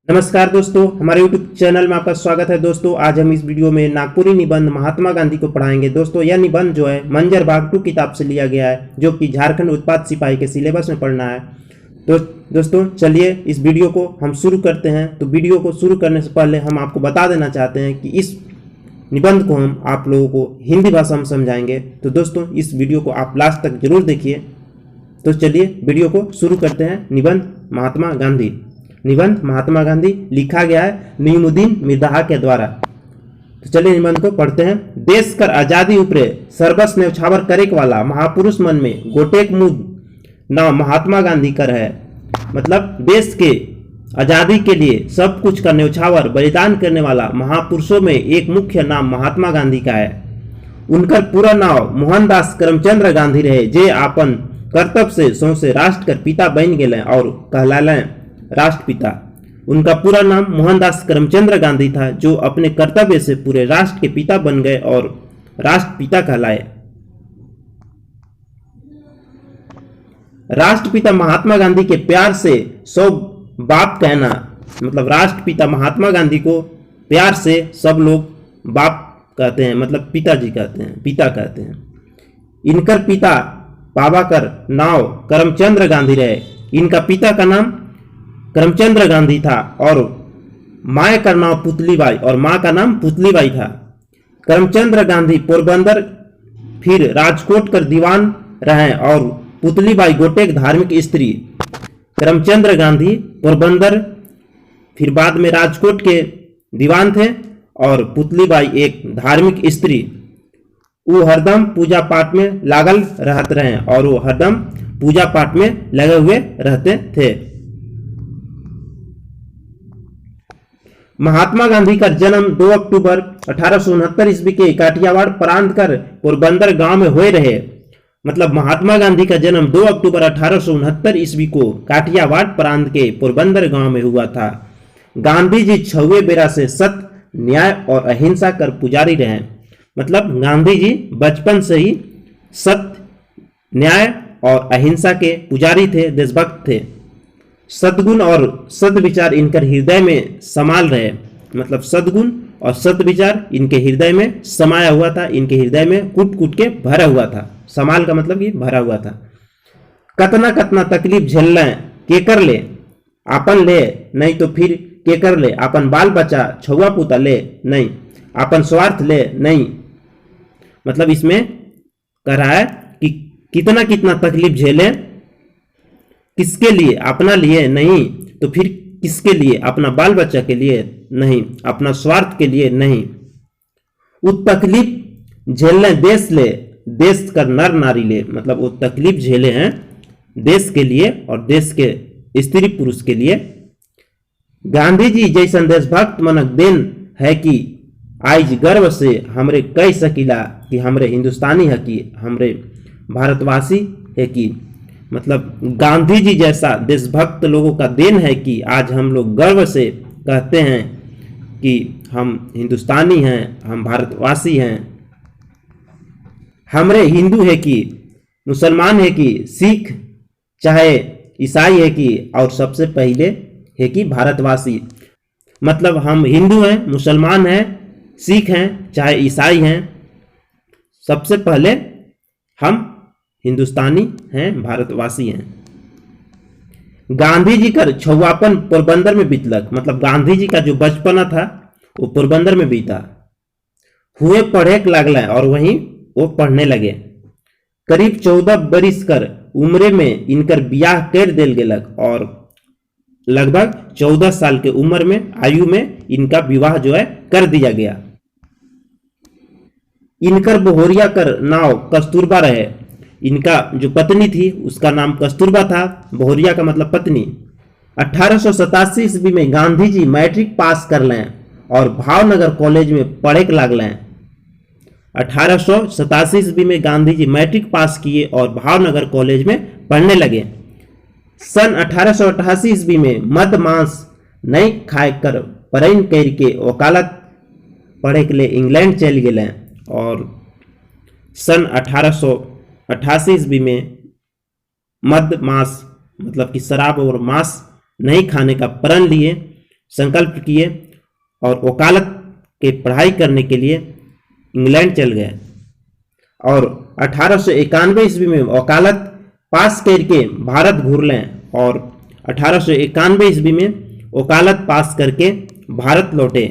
नमस्कार दोस्तों, हमारे YouTube चैनल में आपका स्वागत है। दोस्तों आज हम इस वीडियो में नागपुरी निबंध महात्मा गांधी को पढ़ाएंगे। दोस्तों यह निबंध जो है मंजर भाग 2 किताब से लिया गया है, जो कि झारखंड उत्पाद सिपाही के सिलेबस में पढ़ना है। तो दोस्तों चलिए इस वीडियो को हम शुरू करते हैं। तो वीडियो को शुरू करने से पहले हम आपको बता देना चाहते हैं कि इस निबंध को हम आप लोगों को हिंदी भाषा में समझाएंगे। तो दोस्तों इस वीडियो को आप लास्ट तक जरूर देखिए। तो चलिए वीडियो को शुरू करते हैं। निबंध महात्मा गांधी। निबंध महात्मा गांधी लिखा गया है नईमुद्दीन मिर्ज़ा के द्वारा। तो चलिए निबंध को पढ़ते हैं। देश कर आजादी उपरे सर्वस्व न्यौछावर करेक वाला महापुरुष मन में गोटेक मुद नाम महात्मा गांधी कर है। मतलब देश के आजादी के लिए सब कुछ का न्यौछावर बलिदान करने वाला महापुरुषों में एक मुख्य नाम महात्मा गांधी का है। उनका पूरा नाम मोहनदास करमचंद्र गांधी रहे, जे आपन कर्तव्य से सौंसे राष्ट्र कर पिता बन गए और कहलाए राष्ट्रपिता। उनका पूरा नाम मोहनदास करमचंद्र गांधी था, जो अपने कर्तव्य से पूरे राष्ट्र के पिता बन गए और राष्ट्रपिता कहलाए। राष्ट्रपिता महात्मा गांधी के प्यार से सौ बाप कहना, मतलब राष्ट्रपिता महात्मा गांधी को प्यार से सब लोग बाप कहते हैं, मतलब पिताजी कहते हैं, पिता कहते हैं। इनकर पिता पावाकर नाव करमचंद्र गांधी रहे। इनका पिता का नाम करमचंद्र गांधी था और माँ का नाम पुतलीबाई और माँ का नाम पुतलीबाई था। करमचंद्र गांधी पोरबंदर फिर राजकोट कर दीवान रहे और पुतलीबाई गोटेक धार्मिक स्त्री। करमचंद्र गांधी पोरबंदर फिर बाद में राजकोट के दीवान थे और पुतलीबाई एक धार्मिक स्त्री। वो हरदम पूजा पाठ में लागल रहते रहे और वो हरदम पूजा पाठ में लगे हुए रहते थे। महात्मा गांधी का जन्म 2 अक्टूबर 1869 ईस्वी के काठियावाड़ प्रांत कर पोरबंदर गांव में हुए रहे। मतलब महात्मा गांधी का जन्म 2 अक्टूबर 1869 ईस्वी को काठियावाड़ प्रांत के पोरबंदर गांव में हुआ था। गांधी जी 6वें बेरा से सत्य, न्याय और अहिंसा कर पुजारी रहे। मतलब गांधी जी बचपन से ही सत्य, न्याय और अहिंसा के पुजारी थे, देशभक्त थे। सद्गुण और सद्विचार इनकर हृदय में समाल रहे। मतलब सद्गुण और सद्विचार इनके हृदय में समाया हुआ था, इनके हृदय में कूट कूट के भरा हुआ था। समाल का मतलब ये भरा हुआ था। कतना कतना तकलीफ झेल ले के कर ले आपन ले, नहीं तो फिर के कर ले अपन बाल बच्चा छुआ पुता ले, नहीं अपन स्वार्थ ले नहीं। मतलब इसमें कह रहा है कि कितना कितना तकलीफ झेले, किसके लिए? अपना लिए नहीं तो फिर किसके लिए? अपना बाल बच्चा के लिए नहीं, अपना स्वार्थ के लिए नहीं। वो तकलीफ झेलने देश ले, देश का नर नारी ले। मतलब वो तकलीफ झेले हैं देश के लिए और देश के स्त्री पुरुष के लिए। गांधी जी जैसन देशभक्त मनक देन है कि आज गर्व से हमरे कह सकीला कि हमरे हिंदुस्तानी है, कि हमरे भारतवासी है। कि मतलब गांधी जी जैसा देशभक्त लोगों का देन है कि आज हम लोग गर्व से कहते हैं कि हम हिंदुस्तानी हैं, हम भारतवासी हैं। हमरे हिंदू है कि मुसलमान है कि सिख चाहे ईसाई है कि, और सबसे पहले है कि भारतवासी। मतलब हम हिंदू हैं, मुसलमान हैं, सिख हैं, चाहे ईसाई हैं, सबसे पहले हम हिंदुस्तानी हैं, भारतवासी हैं। गांधी जी का छुआपन पोरबंदर में बीतलक। मतलब गांधी जी का जो बचपना था वो पोरबंदर में बीता। हुए पढ़े लगल और वहीं वो पढ़ने लगे। करीब 14 बरिस कर उम्र में इनकर ब्याह कर दिल गेलक और लगभग 14 साल के उम्र में आयु में इनका विवाह जो है कर दिया गया। इनकर बोहरिया कर नाव कस्तूरबा रहे। इनका जो पत्नी थी उसका नाम कस्तूरबा था। बोहरिया का मतलब पत्नी। 1887 ईस्वी में गांधी जी मैट्रिक पास कर लें और भावनगर कॉलेज में पढ़े लगलें। 1887 ईस्वी में गांधी जी मैट्रिक पास किए और भावनगर कॉलेज में पढ़ने लगे। सन 1888 ईस्वी में मद मांस नहीं खाए कर परैन कर के वकालत पढ़े के लिए इंग्लैंड चल गए और सन 1888 ईस्वी में मद मांस मतलब कि शराब और मांस नहीं खाने का प्रण लिए। संकल्प किए और वकालत के पढ़ाई करने के लिए इंग्लैंड चल गए और 1891 ईस्वी में वकालत पास करके भारत घूर लें और 1891 ईस्वी में वकालत पास करके भारत लौटे।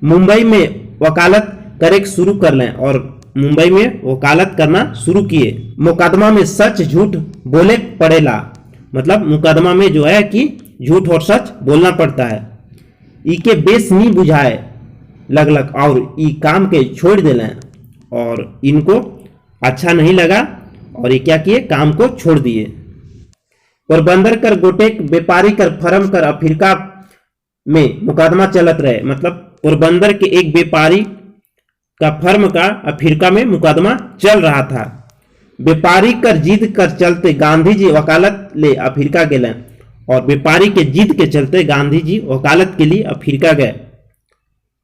मुंबई में वकालत करे शुरू कर लें और मुंबई में वकालत करना शुरू किए। मुकदमा में सच झूठ बोले पड़ेला, मतलब मुकदमा में जो है कि झूठ और सच बोलना पड़ता है। इके बेस नहीं बुझाए लगलग और ई काम के छोड़ देलें और इनको अच्छा नहीं लगा और ये क्या किए, काम को छोड़ दिए। पोरबंदर कर गोटेक व्यापारी कर फर्म कर अफ्रीका में मुकदमा चलत रहे, मतलब पोरबंदर के एक व्यापारी का फर्म का अफ्रीका में मुकदमा चल रहा था। व्यापारी कर जिद कर चलते गांधी जी वकालत ले अफ्रीका गए और व्यापारी के जिद के चलते गांधी जी वकालत के लिए अफ्रीका गए।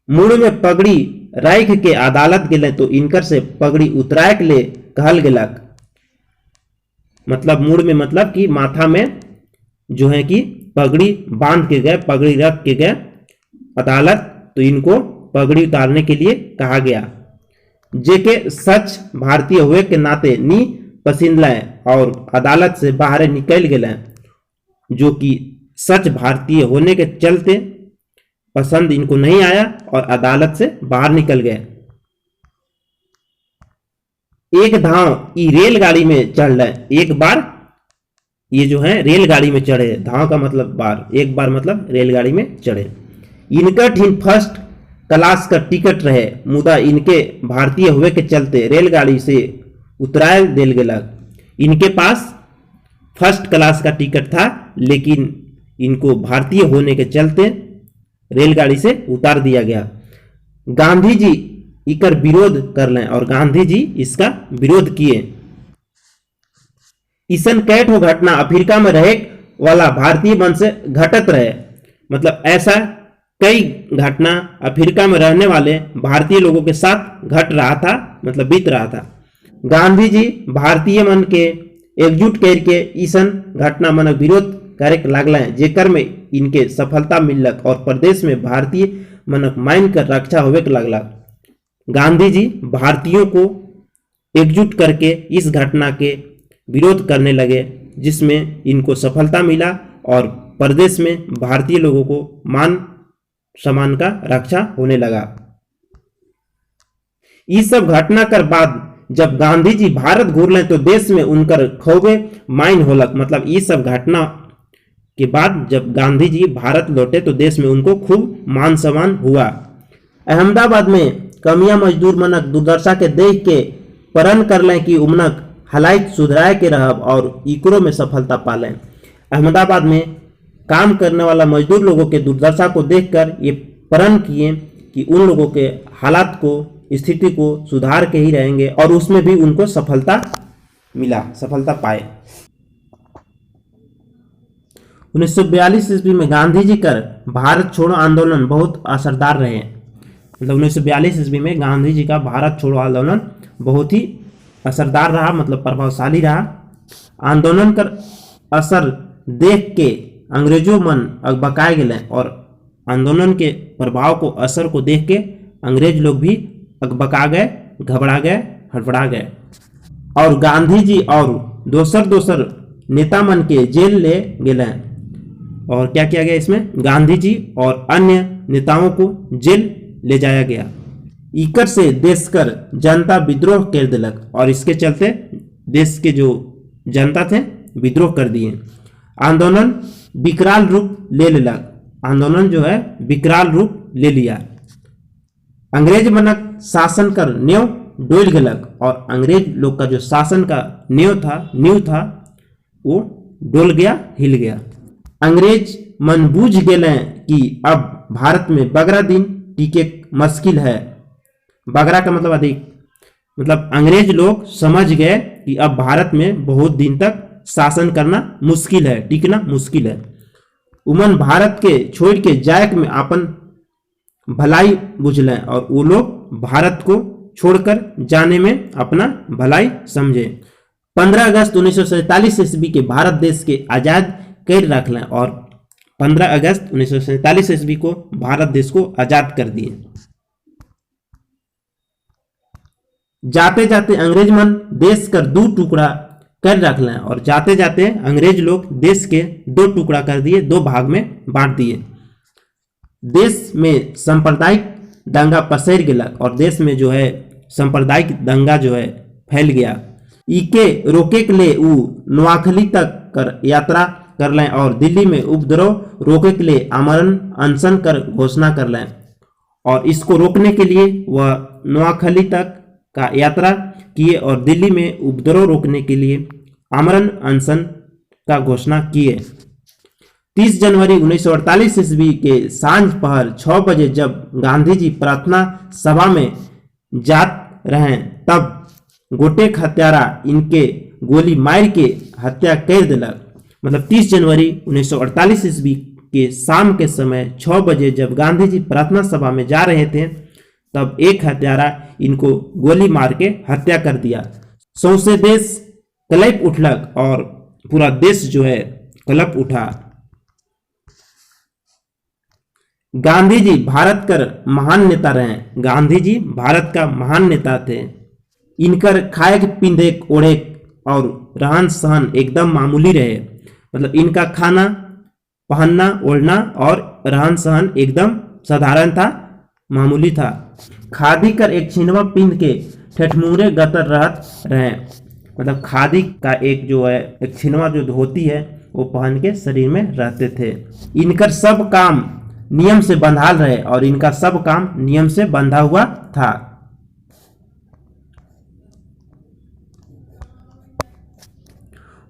मुड़ में पगड़ी राख के अदालत गए तो इनकर से पगड़ी उतराय के ले कहल गेलक, मतलब मुड़ में मतलब कि माथा में जो है कि पगड़ी बांध के गए, पगड़ी रख के गए अदालत, तो इनको पगड़ी उतारने के लिए कहा गया। जेके सच भारतीय हुए के नाते नी पसंद लाए और अदालत से बाहर निकल गए, जो कि सच भारतीय होने के चलते पसंद इनको नहीं आया और अदालत से बाहर निकल गए। एक धाव ई रेलगाड़ी में चढ़ रहे, एक बार ये जो है रेलगाड़ी में चढ़े, धाव का मतलब बार, एक बार मतलब रेलगाड़ी में चढ़े। इनका ठीक फर्स्ट क्लास का टिकट रहे, मुदा इनके भारतीय हुए के चलते रेलगाड़ी से उतराय दिल गया। इनके पास फर्स्ट क्लास का टिकट था लेकिन इनको भारतीय होने के चलते रेलगाड़ी से उतार दिया गया। गांधी जी इकर विरोध कर लें और गांधी जी इसका विरोध किए। ईसन कैट हो घटना अफ्रीका में रहे वाला भारतीय वंश से घटत रहे, मतलब ऐसा कई घटना अफ्रीका में रहने वाले भारतीय लोगों के साथ घट रहा था, मतलब बीत रहा था। गांधी जी भारतीय मन के एकजुट करके ईसन घटना मन विरोध करे लगल, जेकर में इनके सफलता मिलक और प्रदेश में भारतीय मनक माइन कर रक्षा होवे के लगला। गांधी जी भारतीयों को एकजुट करके इस घटना के विरोध करने लगे, जिसमें इनको सफलता मिला और प्रदेश में भारतीय लोगों को मान सम्मान का रक्षा होने लगा। इस सब घटना कर बाद जब गांधी जी भारत घूर लें तो देश में उनकर खोवे माइन होलक, मतलब ये सब घटना के बाद जब गांधी जी भारत लौटे तो देश में उनको खूब मान सम्मान हुआ। अहमदाबाद में कमिया मजदूर मनक दुर्दशा के देख के प्रण कर लें कि उमनक हालात सुधराए के रहब और इकरो में सफलता पालें। अहमदाबाद में काम करने वाला मजदूर लोगों के दुर्दशा को देखकर ये प्रण किए कि उन लोगों के हालात को, स्थिति को सुधार के ही रहेंगे और उसमें भी उनको सफलता मिला, सफलता पाए। 1942 ईस्वी में गांधी जी कर भारत छोड़ो आंदोलन बहुत असरदार रहे, मतलब 1942 ईस्वी में गांधी जी का भारत छोड़ो आंदोलन बहुत ही असरदार रहा, मतलब प्रभावशाली रहा। आंदोलन कर असर देख के अंग्रेजों मन अकबकाए गए और आंदोलन के प्रभाव को, असर को देख के अंग्रेज लोग भी अकबका गए, घबरा गए, हड़बड़ा गए और गांधी जी और दोसर नेता मन के जेल ले गए। और क्या किया गया इसमें, गांधी जी और अन्य नेताओं को जेल ले जाया गया। इकर से देश कर जनता विद्रोह कर दिलक और इसके चलते देश के जो जनता थे विद्रोह कर दिए। आंदोलन विकराल रूप ले लेलक, आंदोलन जो है विकराल रूप ले लिया। अंग्रेज मनक शासन कर नींव डोल गलक और अंग्रेज लोग का जो शासन का नींव था वो डोल गया, हिल गया। अंग्रेज मन बूझ गए कि अब भारत में बगरा दिन टिके मुश्किल है। बगरा का मतलब अधिक, मतलब अंग्रेज लोग समझ गए कि अब भारत में बहुत दिन तक शासन करना मुश्किल है, टिकना मुश्किल है। उमन भारत के छोड़ के जायक में अपन भलाई बुझलें और वो लोग भारत को छोड़कर जाने में अपना भलाई समझे। 15 अगस्त 1947 ईस्वी के भारत देश के आजाद कर रखलें और 15 अगस्त 1947 ईस्वी को भारत देश को आजाद कर दिए। जाते जाते अंग्रेज मन देश कर दो टुकड़ा कर रख लें, और जाते जाते अंग्रेज लोग देश के दो टुकड़ा कर दिए, दो भाग में बांट दिए। देश में सांप्रदायिक दंगा पसर गया और देश में जो है सांप्रदायिक दंगा जो है फैल गया। इके रोके के लिए वो नोआखली तक कर यात्रा कर लें और दिल्ली में उपद्रव रोके के लिए आमरण अनशन कर घोषणा कर लें, और इसको रोकने के लिए वह नोआखली तक का यात्रा किए और दिल्ली में उपद्रव रोकने के लिए आमरण अनशन का घोषणा किए। 30 जनवरी 1948 ईस्वी के सांझ पहर 6 बजे जब गांधी जी प्रार्थना सभा में जात रहे, तब गोटेक हत्यारा इनके गोली मार के हत्या कर दिलक। मतलब 30 जनवरी 1948 ईस्वी के शाम के समय 6 बजे जब गांधी जी प्रार्थना सभा में जा रहे थे, तब एक हत्यारा इनको गोली मार के हत्या कर दिया। सौंसे देश कलप उठलक और पूरा देश जो है कलप उठा। गांधी जी भारत कर महान नेता रहे। गांधी जी भारत का महान नेता थे। इनकर खाए पींदे ओढ़े और रहन सहन एकदम मामूली रहे। मतलब इनका खाना पहनना ओढ़ना और रहन सहन एकदम साधारण था, मामूली था। खादी कर एक छिनवा पिंद के ठेठमुरे गतर रहत रहे। मतलब खादी का एक जो है एक छिनवा जो धोती है वो पहन के शरीर में रहते थे। इनकर सब काम नियम से बंधाल रहे और इनका सब काम नियम से बंधा हुआ था।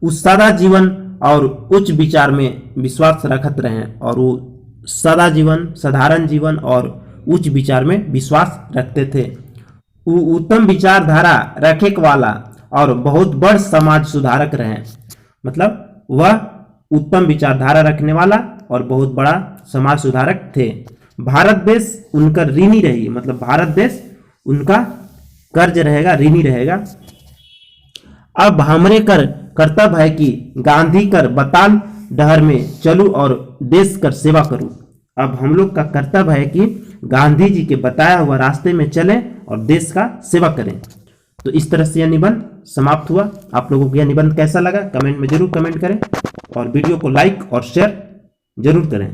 उस सादा जीवन और उच्च विचार में विश्वास रखत रहे, और वो सादा जीवन, साधारण जीवन और उच्च विचार में विश्वास रखते थे। वो उत्तम विचारधारा रखे वाला और बहुत बड़ समाज सुधारक रहे। मतलब वह उत्तम विचारधारा रखने वाला और बहुत बड़ा समाज सुधारक थे। भारत देश उनका ऋणी रही। मतलब भारत देश उनका कर्ज रहेगा, ऋणी रहेगा। अब हमरे कर कर्तव्य है कि गांधी कर बताल डहर में चलूं और देश कर सेवा करूं। अब हम लोग का कर्तव्य है कि गांधी जी के बताया हुआ रास्ते में चलें और देश का सेवा करें। तो इस तरह से यह निबंध समाप्त हुआ। आप लोगों को यह निबंध कैसा लगा कमेंट में जरूर कमेंट करें, और वीडियो को लाइक और शेयर जरूर करें।